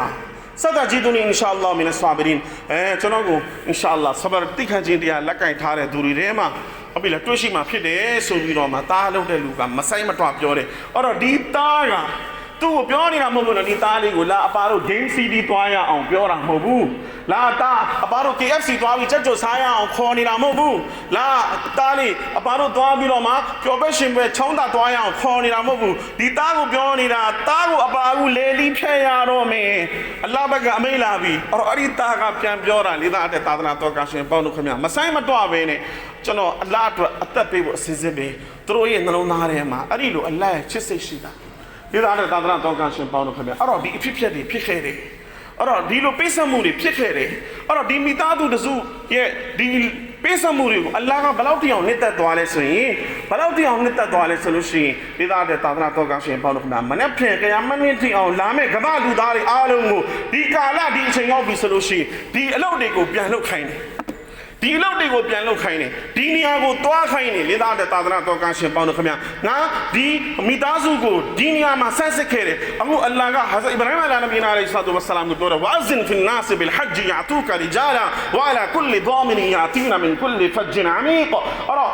S1: ါဆဒဂျီဒူနီအင်ရှာအလ္လာမင်အဆာဘီရင်ကျွန်တော်ကိုအင်ရှာအလ္လာဆဘာတိခန့်ခြင်းတရားလက်ကင်ထားတဲ့သူတွေထဲမှာအပိလာတွေ့ရှိမှဖြစ်တယ်ဆိုပြီးတော့မှသားလုပ်တဲ့လူကမဆိုင်မတွပြောတယ်အဲ့တော့ဒီသားကသူ့ကိုပြောနေတာမဟုတ်ဘူးနော်ဒီသားလေးကိုလာအပါတို့ game CD သွားရအောင်ပြောတာမဟုတ်ဘူးလာသားအပါတို့ KFC သွားပြီးချက်ကျွတ်စားရအောင်ခေါ်နေတာမဟုတ်ဘူးလာသားလေးအပါတို့သွားပြီးတော့မှပျော်ပဲရှင်ပဲချောင်းသာသွားရအောင်ခေါ်နေတာမဟုတ်ဘူးဒီသားကိုပြောနေတာသားကိုအပါကူလေလီဖြတ်ရတော့မယ်အလ္လာဟ်ဘက်ကအမိန့်လာပြီအဲ့ဒီသားကပြန်ပြောတာလေးသားတဲ့သာသနာတော်ကရှင်ပေါင်းတို့ခင်ဗျမဆိုင်မတွပဲနဲ့ကျွန်တော်အလ္လာဟ်အတွက်အသက်ပေးဖို့အစီအစဉ်ပဲသူတို့ရဲ့နှလုံးသားထဲမှာအဲ့ဒီလိုအလ္လာဟ်ရဲ့ချစ်စိတ်ရှိတာဒီသားတဲ့သာသနာတော်ကရှင်ပေါင်းတို့ခင်ဗျအဲ့တော့ဒီအဖြစ်တွေဖြစ်ခဲ့တယ်အဲ့တော့ဒီလိုပိဿမှုတွေဖြစ်ခဲ့တယ်အဲ့တော့ဒီမိသားစုတစုရဲ့ဒီပိဿမှုတွေကိုအလ္လာဟ်ကဘယ်လောက်တောင်နှစ်သက်သွားလဲဆိုရင်ဘယ်လောက်တောင်နှစ်သက်သွားလဲဆိုလို့ရှိရင်ဒီသားတဲ့သာသနာတော်ကရှင်ပေါင်းတို့ခင်ဗျမနေ့ဖြန်ကရမနေ့ထိအောင်လာမဲ့ကမ္ဘာလူသားတွေအားလုံးကိုဒီကာလဒီအချိန်ရောက်ပြီဆိုလို့ရှိရင်ဒီအလုပ်တွေကိုပြန်လုပ်ခိုင်းတယ်ဒီအလုပ်တွေကိုပြန်လုပ်ခိုင်းတယ်ဒီနေရာကိုသွားခိုင်းတယ်လေသားတဲ့သာသနာတော်ကရှင်ပေါင်းတို့ခင်ဗျာငါဒီမိသားစုကိုဒီနေရာမှာဆက်စစ်ခဲ့တယ်အခုအလ္လာဟ်ကဟာဇတ်အီဘရာဟိမ်နဘီနာအလိုင်ဆလာတူဝဆလမ်ကိုပြောတယ်ဝါဇင်ဖီနာစ်ဘီလ်ဟဂျ်ယာတူကရီဂျာလာဝါလာကုလ်ဒါမင်ယာတီနာမင်ကုလ်ဖဂျ်အမီကအဲ့တော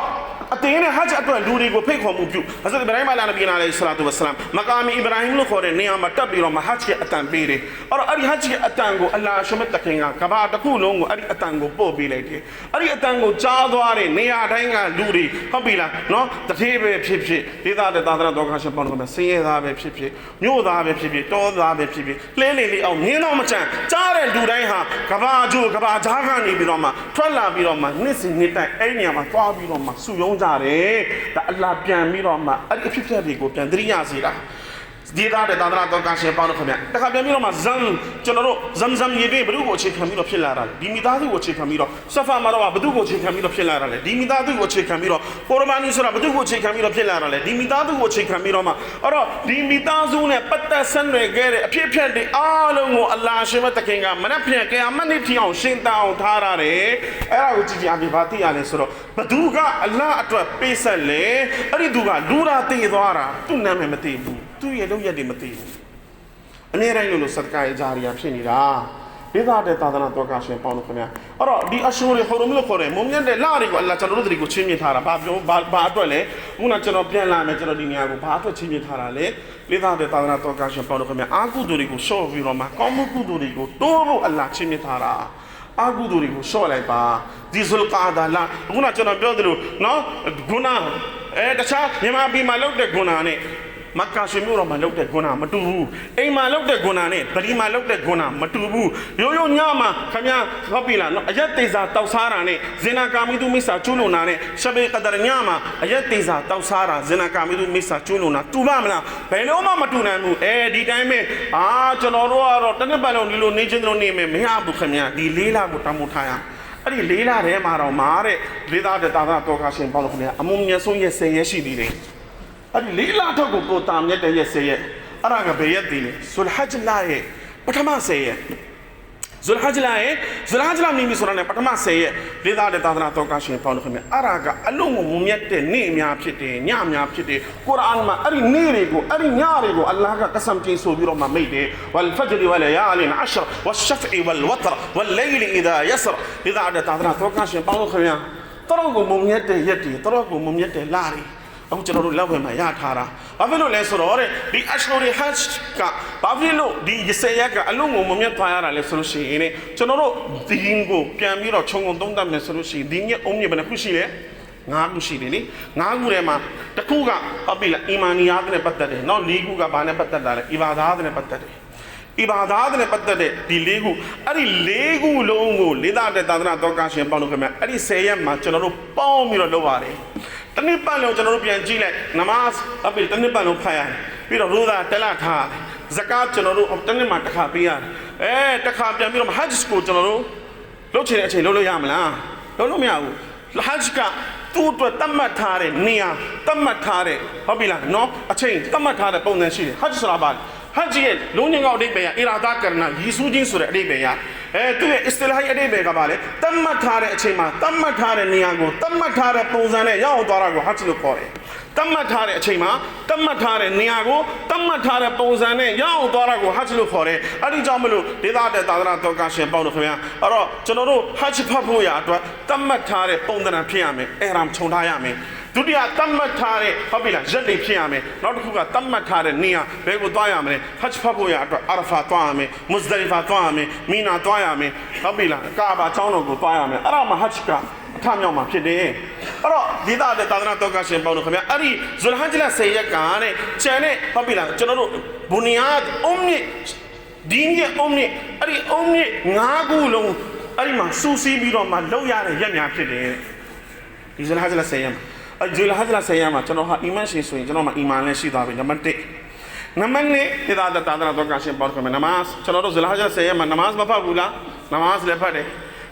S1: ့အတင်းနဲ့ဟဂျ်အတွက်လူတွေကိုဖိတ်ခေါ်မှုပြုဟာဇတ်အီဘရာဟိမ်နဘီနာအလိုင်ဆလာတူဝဆလမ်မကာမီအီဘရာဟိမ်လို့ခေါ်တဲ့နေရာမှာတက်ပြီးတော့ဟဂျ်ရဲ့အတန်ပေးတယ်အဲ့တော့အဲ့ဒီဟဂျ်ရဲ့အတန်ကိုအလ္လာဟ်ရှမတ်တခင်ကကဘာတစ်ခုလုံးကိုအဲ့ဒီအတန်ကိုပို့ပေးလိုက်တယ်အဲ့ဒီအတန်ကိုကြားသွားတဲ့နေရာတိုင်းကလူတွေဟုတ်ပြီလားနော်တထေးပဲဖြစ်ဖြစ်ဒေသတဲ့သာသနာတော်ကရှင်ပေါင်းတော့ဆင်းရဲသားပဲဖြစ်ဖြစ်မြို့သားပဲဖြစ်ဖြစ်တောသားပဲဖြစ်ဖြစ်လှဲလေလေးအောင်မြင်းတော့မချမ်းကြားတဲ့လူတိုင်းဟာကဘာဂျိုကဘာဂျားကနေပြီးတော့မှထွက်လာပြီးတော့မှနှစ်စဉ်နှစ်တိုင်းအဲ့နေရာမှာသွားပြီးတော့မှစုယုံကြတယ်ဒါအလ္လာဟ်ပြန်ပြီးတော့မှအဲ့ဒီအဖြစ်အပျက်တွေကိုပြန်သတိရစေတာ ဒီသားတဲ့သာသနာတော်ကရှင်ပေါင်းလို့ခင်ဗျတခါပြန်ပြီးတော့မှဇမ်ကျွန်တော်တို့ဇမ်ဇမ်ရေတွေဘု து ကိုအခြေခံပြီးတော့ဖြစ်လာတာလေဒီမိသားစုကိုအခြေခံပြီးတော့ဆဖာမှာတော့ဘု து ကိုအခြေခံပြီးတော့ဖြစ်လာတာလေဒီမိသားစုကိုအခြေခံပြီးတော့ကိုရမာနီဆိုတာဘု து ကိုအခြေခံပြီးတော့ဖြစ်လာတာလေဒီမိသားစုကိုအခြေခံပြီးတော့မှအဲ့တော့ဒီမိသားစုနဲ့ပတ်သက်ဆက်နွယ်ခဲ့တဲ့အဖြစ်အပျက်တွေအားလုံးကိုအလ္လာဟ်ရှင်မတခင်ကမနှက်ပြန်ကဲအမတ်နေ့ထီအောင်ရှင်းတအောင်ထားရတယ်အဲ့ဒါကိုကြည့်ကြအပြဘာသိရလဲဆိုတော့ဘု து ကအလ္လာဟ်အတွက်ပေးဆက်လေအဲ့ဒီသူကလူရာတည်သွားတာသူ့နာမည်မသိဘူးသူ့ရဲ့လုပ်ရက်တွေမသိဘူးအမြဲတမ်းလို့ဆဒကာရဲ့ဂျာရီယာဖြစ်နေတာဒေသတဲ့သာသနာတော်ကရှင်ပေါင်းလို့ခင်ဗျာအဲ့တော့ဒီအရှူရီဟိုရမလို့ခေါ်တယ်မုံမြတ်တဲ့လာတွေကိုအလ္လာဟ်ကျွန်တော်တို့တွေကိုချင်းမြင်ထားတာဘာပြောဘာအတွက်လဲခုနကျွန်တော်ပြန်လာမယ်ကျွန်တော်ဒီနေရာကိုဘာအတွက်ချင်းမြင်ထားတာလဲဒေသတဲ့သာသနာတော်ကရှင်ပေါင်းလို့ခင်ဗျာအာကုသူတွေကိုရှော့ပြီးတော့မှကောင်းမှုကုသူတွေကိုတိုးဖို့အလ္လာဟ်ချင်းမြင်ထားတာအာကုသူတွေကိုရှော့လိုက်ပါဒီဇုလ်ကာဒါလာခုနကျွန်တော်ပြောသလိုနော်ဂုနာတခြားမြန်မာပြည်မှာလုပ်တဲ့ဂုနာနဲ့မက္ကာရှင်မြို့တော်မှာလုပ်တဲ့ဂုဏမတူဘူးအိမ်မှာလုပ်တဲ့ဂုဏနဲ့ဗလီမှာလုပ်တဲ့ဂုဏမတူဘူးရိုးရိုးညမှာခင်ဗျာဟုတ်ပြီလားနော်အရက်သေးစာတောက်စားတာနဲ့ဇင်နာကာမီတုမိစ္ဆာကျွလွန်တာနဲ့ရှဘေကဒရညမှာအရက်သေးစာတောက်စားတာဇင်နာကာမီတုမိစ္ဆာကျွလွန်တာတူပါမလားဘယ်လုံးမှမတူနိုင်ဘူးဒီတိုင်းပဲကျွန်တော်တို့ကတော့တစ်နှစ်ပတ်လုံးဒီလိုနေချင်းတို့နေမယ်မရဘူးခင်ဗျာဒီလေးလကိုတောင်းဖို့ထားရအဲ့ဒီလေးလထဲမှာတော့မာတဲ့လေးသားတဲ့တာသာတော်ကရှင်ပေါ့လို့ခင်ဗျာအမုံမြတ်ဆုံးရဲ့10ရက်ရှိသေးတယ်အဲ့ဒီလေးလထုတ်ကိုကိုတာမြတ်တဲ့ရက်10ရက်အဲ့ဒါကဘယ်ရက်တည်လဲဇူလ်ဟဂျ်လာရဲ့ပထမ10ရက်ဇူလ်ဟဂျ်လာမိမိဆိုတာနဲ့ပထမ10ရက်လေးသားတဲ့သာသနာတော်ကရှင်ပေါ့လို့ခင်ဗျာအဲ့ဒါကအလုံးကိုမမြတ်တဲ့နေ့အများဖြစ်တယ်ညအများဖြစ်တယ်ကုရ်အာန်မှာအဲ့ဒီနေ့တွေကိုအဲ့ဒီညတွေကိုအလ္လာဟ်ကကဆမ်ကျင်းဆိုပြီးတော့မှမိတ်တယ်ဝလ်ဖဂျ်ဝလယာလင်အရှရဝရှဖ်ဝလ်ဝတရဝလ်လိုင်လ်အီဒါယစရလေးသားတဲ့သာသနာတော်ကရှင်ပေါ့လို့ခင်ဗျာတော်ကိုမမြတ်တဲ့ရက်တွေတော်ကိုမမြတ်တဲ့လတွေအခုကျွန်တော်တို့လက်ဝဲမှာရထားတာဘာဖြစ်လို့လဲဆိုတော့ဒီအရှူရီဟတ်ကဘာဖြစ်လို့ဒီ10ရက်ကအလုံးကိုမမြတ်သွားရတာလဲဆိုလို့ရှိရင်ကျွန်တော်တို့ဒီရင်ကိုပြန်ပြီးတော့ခြုံငုံသုံးသပ်မယ်ဆိုလို့ရှိရင်ဒီညအုံးမြဘယ်နှခုရှိလဲ9ခုရှိတယ်လေ9ခုထဲမှာတစ်ခုကဟုတ်ပြီလားအီမာနီယာတ်နဲ့ပတ်သက်တယ်နောက်4ခုကဘာနဲ့ပတ်သက်တာလဲအီဘာဒါတ်နဲ့ပတ်သက်တယ်အီဘာဒါတ်နဲ့ပတ်သက်တဲ့ဒီ4ခုအဲ့ဒီ4ခုလုံးကိုလေးသားတဲ့သာသနာတော်ကရှင်ပေါင်းလို့ခင်ဗျအဲ့ဒီ10ရက်မှာကျွန်တော်တို့ပေါင်းပြီးတော့လုပ်ပါတယ်တနည်းပတ်လုံးကျွန်တော်တို့ပြန်ကြည့်လိုက်နမတ်အပိတနည်းပတ်လုံးဖတ်ရတယ်ပြီးတော့ရိုဇာတလထားဇကာတ်ကျွန်တော်တို့တနည်းမှာတစ်ခါပေးရတယ်တစ်ခါပြန်ပြီးတော့ဟဂျ်ကိုကျွန်တော်တို့လုပ်ချင်တဲ့အချိန်လုပ်လို့ရမလားလုပ်လို့မရဘူးဟဂျ်ကသူ့အတွက်တတ်မှတ်ထားတဲ့နေရာတတ်မှတ်ထားတဲ့ဟုတ်ပြီလားနော်အချိန်တတ်မှတ်ထားတဲ့ပုံစံရှိတယ်ဟဂျ်ဆိုတာဘာဟဂျ်ရဲ့လုံးငင်းကောက်အဓိပ္ပာယ်ကအီရာဒါကရနာယေရှုချင်းဆိုတဲ့အဓိပ္ပာယ်သူ့ရဲ့အစ္စလာဟ်အဓိပ္ပာယ်ကဘာလဲတတ်မှတ်ထားတဲ့အချိန်မှာတတ်မှတ်ထားတဲ့နေရာကိုတတ်မှတ်ထားတဲ့ပုံစံနဲ့ရောက်သွားတာကိုဟဂျ်လို့ခေါ်တယ်တတ်မှတ်ထားတဲ့အချိန်မှာတတ်မှတ်ထားတဲ့နေရာကိုတတ်မှတ်ထားတဲ့ပုံစံနဲ့ရောက်သွားတာကိုဟဂျ်လို့ခေါ်တယ်အဲ့ဒီကြောင့်မလို့ဒေသတဲ့သာသနာတော်ကရှင်ပေါင်းလို့ခင်ဗျာအဲ့တော့ကျွန်တော်တို့ဟဂျ်ဖတ်ဖို့ရအတွက်တတ်မှတ်ထားတဲ့ပုံသဏ္ဍာန်ဖြစ်ရမယ်အဟ်ရမ်ခြုံထားရမယ်ဒုတိယတတ်မှတ်ထားတဲ့ဟုတ်ပြီလားရက်တွေဖြစ်ရမယ်နောက်တစ်ခုကတတ်မှတ်ထားတဲ့နေရာဘယ်ကိုသွားရမလဲဟဂျ်ဖတ်ဖို့ရအတွက်အာရဖာသွားရမယ်မုဇ်ဒလီဖာသွားရမယ်မီနာသွားရမယ်ဟုတ်ပြီလားကာဘာကျောင်းတော်ကိုသွားရမယ်အဲ့ဒါမှဟဂျ်ကအထမြောက်မှာဖြစ်တယ်အဲ့တော့ဒီသားတဲ့သာသနာတော်ကရှင်ပေါင်းလို့ခင်ဗျာအဲ့ဒီဇူလ်ဟဂျ်လာ10ရက်ကတဲ့ကျန်တဲ့ဟုတ်ပြီလားကျွန်တော်တို့ဘူနီယာတ်အုံးမြစ်ဒီညအုံးမြစ်အဲ့ဒီအုံးမြစ်9ခုလုံးအဲ့ဒီမှာစူးစီးပြီးတော့မှလောက်ရတဲ့ရက်များဖြစ်တယ်ဒီဇူလ်ဟဂျ်လာ10ရက်ဂျူလ်ဟဂျ်လာ10ရက်မှာကျွန်တော်ဟာအီမန်ရှင်ဆိုရင်ကျွန်တော်မှာအီမန်လည်းရှိသွားပြီနံပါတ်1နံပါတ်2ဒီသာသနာတော်ကရှင်ပေါင်းခင်ဗျာနမတ်ကျွန်တော်တို့ဇူလ်ဟဂျ်လာ10ရက်မှာနမတ်မဖတ်ဘူးလားနမတ်လည်းဖတ်တယ်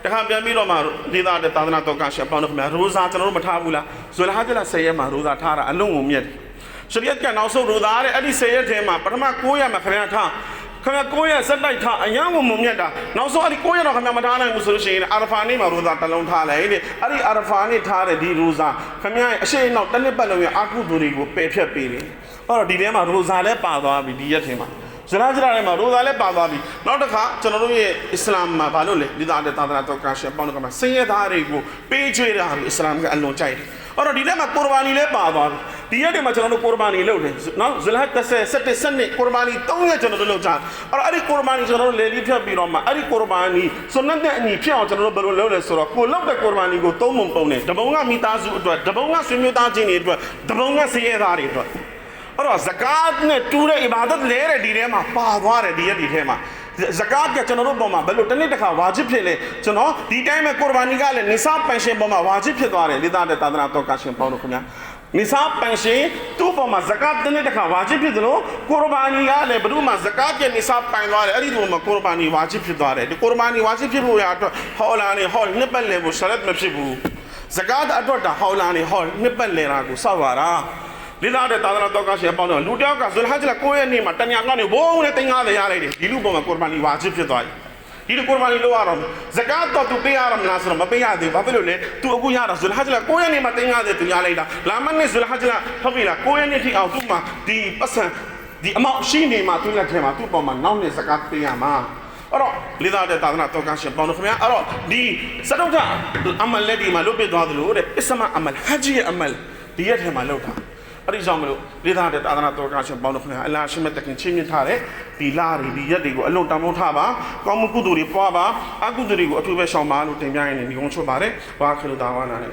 S1: တခါပြန်ပြီးတော့မှဒေသတဲ့သာသနာတော်ကရှင်ပေါင်းလို့ခင်ဗျာရိုဇာကျွန်တော်တို့မထားဘူးလားဇူလ်ဟဂျ်လာ10ရက်မှာရိုဇာထားတာအလုံးကိုမြတ်တယ်ရှရီယတ်ကနောက်ဆုံးရိုဇာတဲ့အဲ့ဒီ10ရက်ထဲမှာပထမ9ရက်မှာခင်ဗျာထားခင်ဗျာ9ရက်စက်တိုက်ထားအယံကိုမမြတ်တာနောက်ဆုံးအဲ့ဒီ9ရက်တော့ခင်ဗျာမထားနိုင်ဘူးဆိုလို့ရှိရင်အာရဖာနေ့မှာရိုဇာတစ်လုံးထားလိုက်တဲ့အဲ့ဒီအာရဖာနေ့ထားတဲ့ဒီရိုဇာခင်ဗျာရဲ့အရှိန်နောက်တစ်နှစ်ပတ်လုံးရဲ့အာကုသူတွေကိုပယ်ဖြတ်ပေးတယ်အဲ့တော့ဒီထဲမှာရိုဇာလည်းပါသွားပြီဒီရက်ထဲမှာဇရာထဲမှာရိုဇာလည်းပါသွားပြီနောက်တစ်ခါကျွန်တော်တို့ရဲ့အစ္စလာမ်မှာဘာလို့လဲဒီသားတဲ့သာသနာတော်ကရှင်ပေါင်းတော့ကမှာစင်ရသားတွေကိုပေးချွေတာအစ္စလာမ်ကအလွန်ကြိုက်တယ်အဲ့တော့ဒီထဲမှာကုရ်ဘာနီလည်းပါသွားပြီဒီရက်တွေမှာကျွန်တော်တို့ကုရ်ဘာနီလုပ်တယ်နော်ဇလဟတ်17 17 17ကုရ်ဘာနီ3ရက်ကျွန်တော်တို့လုပ်ကြအဲ့တော့အဲ့ဒီကုရ်ဘာနီကျွန်တော်တို့လေလီဖြတ်ပြီးတော့မှအဲ့ဒီကုရ်ဘာနီဆွန်နတ်နဲ့အညီဖြစ်အောင်ကျွန်တော်တို့ဘယ်လိုလုပ်လဲဆိုတော့ကိုလုပ်တဲ့ကုရ်ဘာနီကို3ပုံပုံနဲ့တပုံကမိသားစုအတွက်တပုံကဆွေမျိုးသားချင်းတွေအတွက်တပုံကစင်ရသားတွေအတွက်အဲ့တော့ဇကာတ်နဲ့တူတဲ့အီဘာဒတ်လဲတဲ့ဒီထဲမှာပါသွားတယ်ဒီရက်ဒီထဲမှာဇကာတ်ကကျွန်တော်တို့ပုံမှာဘယ်လိုတစ်နေ့တစ်ခါဝါဂျစ်ဖြစ်လဲကျွန်တော်ဒီတိုင်းမှာကုရ်ဘာနီကလည်းနိဆာပန်ရှင်ပုံမှာဝါဂျစ်ဖြစ်သွားတယ်လိသားတဲ့သာသနာတော်ကရှင်ပေါင်းလို့ခင်ဗျာ နိဆာပန်ရှင်သူ့ပေါ်မှာဇကာတ်တဲ့တခါဝါဂျစ်ဖြစ်တယ်လို့ကိုရဘာနီကလည်းဘယ်သူမှဇကာတ်ရဲ့နိဆာပန်သွားတယ်အဲ့ဒီပုံမှာကိုရဘာနီဝါဂျစ်ဖြစ်သွားတယ်ဒီကိုရဘာနီဝါဂျစ်ဖြစ်ဖို့ရအတွက်ဟောလာနေဟောနှစ်ပတ်လည်ဖို့ရှရတ်မဖြစ်ဘူးဇကာတ်အတွက်တာဟောလာနေဟောနှစ်ပတ်လည်တာကိုစောက်ရတာလိလာတဲ့သာသနာတော်ကရှင်ပေါင်းတော့လူတယောက်ကဇူလ်ဟဂျ်လာ9ရက်နေ့မှာတညာကနေဘုံနဲ့350ရလိုက်တယ်ဒီလူပုံမှာကိုရဘာနီဝါဂျစ်ဖြစ်သွားပြီဒီကိုရဘာနီလို့ရတော့ဇကာတ်တော့သူပေးရမှာလားဆိုတော့မပေးရသေးဘူးဘာဖြစ်လို့လဲသူအခုရတာဇူလ်ဟဂျ်လာ9ရက်နေ့မှာ350သူရလိုက်တာလာမနဲ့ဇူလ်ဟဂျ်လာဟုတ်ပြီလား9ရက်နေ့ထိအောင်သူ့မှာဒီပတ်စံဒီအမောက်ရှိနေမှာသူလက်ထဲမှာသူ့ပေါ်မှာနောက်နဲ့ဇကာတ်ပေးရမှာအဲ့တော့လိလာတဲ့သာသနာတော်ကရှင်ပေါင်းတော့ခင်ဗျာအဲ့တော့ဒီစတုထအမလ်လက်ဒီမှာလုတ်ပြသွားသလိုတဲ့အစ္စမအမလ်ဟဂျ်ရဲ့အမလ်ဒီရက်ထဲမှာလုတ်တာအဲ့ဒီကြောင့်မလို့လိလာတဲ့သာသနာတော်ကရှင်ပေါင်းတော့ခင်ဗျာအလ္လာဟ်ရှိမတခင်ချင်းမြင့်ထားတဲ့ဒီလာတွေဒီရက်တွေကိုအလုံးတမိုးထားပါကောင်းမှုကုသိုလ်တွေပွားပါအကုသိုလ်တွေကိုအထူးပဲရှောင်ပါလို့တင်ပြရရင်ဒီကုန်းချွတ်ပါတယ်ဘာခလုဒါဝါနာနဲ့